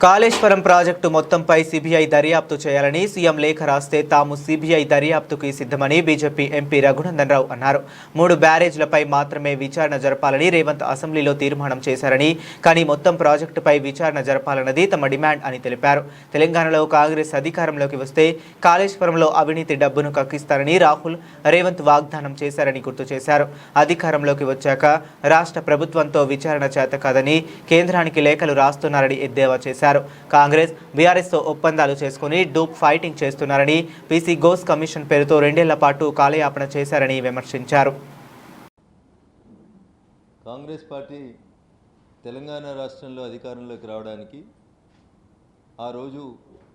Kaleshwaram project మొత్తంపై CBI దర్యాప్తు చేయాలని సీఎం లేఖ రాస్తే తాము సిబిఐ దర్యాప్తుకి సిద్ధమని బీజేపీ ఎంపీ రఘునందన్ రావు అన్నారు. 3 బ్యారేజ్లపై మాత్రమే విచారణ జరపాలని రేవంత్ అసెంబ్లీలో తీర్మానం చేశారని, కానీ మొత్తం ప్రాజెక్టుపై విచారణ జరపాలన్నది తమ డిమాండ్ అని తెలిపారు. తెలంగాణలో కాంగ్రెస్ అధికారంలోకి వస్తే కాళేశ్వరంలో అవినీతి డబ్బును కక్కిస్తారని రాహుల్, రేవంత్ వాగ్దానం చేశారని గుర్తు చేశారు. అధికారంలోకి వచ్చాక రాష్ట్ర ప్రభుత్వంతో విచారణ చేత కాదని కేంద్రానికి లేఖలు రాస్తున్నారని ఎద్దేవా చేశారు. కాంగ్రెస్ బీఆర్ఎస్ తో ఒప్పందాలు చేసుకుని డూప్ ఫైటింగ్ చేస్తున్నారని, పీసీ ఘోష్ కమిషన్ పేరుతో 2 ఏళ్ల పాటు కాలయాపన చేశారని విమర్శించారు. కాంగ్రెస్ పార్టీ తెలంగాణ రాష్ట్రంలో అధికారంలోకి రావడానికి ఆ రోజు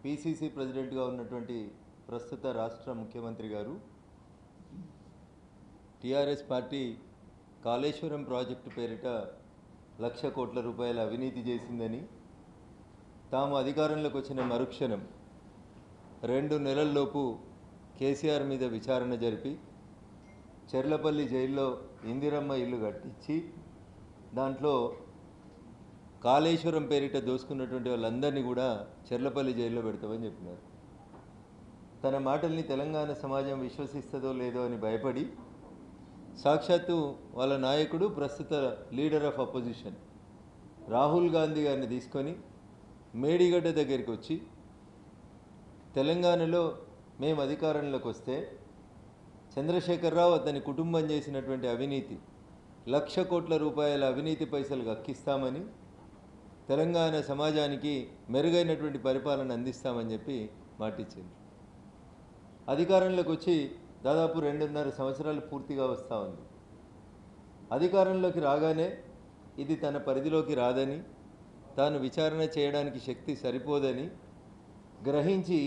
పీసీసీ ప్రెసిడెంట్గా ఉన్నటువంటి ప్రస్తుత రాష్ట్ర ముఖ్యమంత్రి గారు టీఆర్ఎస్ పార్టీ కాళేశ్వరం ప్రాజెక్టు పేరిట 1,00,000 కోట్ల రూపాయల అవినీతి చేసిందని, తాము అధికారంలోకి వచ్చిన మరుక్షణం 2 నెలల్లోపు కేసీఆర్ మీద విచారణ జరిపి చెర్లపల్లి జైల్లో ఇందిరమ్మ ఇల్లు కట్టించి దాంట్లో కాళేశ్వరం పేరిట దోసుకున్నటువంటి వాళ్ళందరినీ కూడా చెర్లపల్లి జైల్లో పెడతామని చెప్పినారు. తన మాటల్ని తెలంగాణ సమాజం విశ్వసిస్తుందో లేదో అని భయపడి సాక్షాత్తు వాళ్ళ నాయకుడు, ప్రస్తుత leader of opposition Rahul Gandhi గారిని తీసుకొని మేడిగడ్డ దగ్గరికి వచ్చి, తెలంగాణలో మేము అధికారంలోకి వస్తే చంద్రశేఖరరావు అతని కుటుంబం చేసినటువంటి అవినీతి 1,00,000 కోట్ల రూపాయల అవినీతి పైసలు కక్కిస్తామని, తెలంగాణ సమాజానికి మెరుగైనటువంటి పరిపాలన అందిస్తామని చెప్పి మాటిచ్చింది. అధికారంలోకి వచ్చి దాదాపు 2.5 సంవత్సరాలు పూర్తిగా వస్తూ ఉంది. అధికారంలోకి రాగానే ఇది తన పరిధిలోకి రాదని, తాను విచారణ చేయడానికి శక్తి సరిపోదని గ్రహించి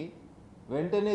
వెంటనే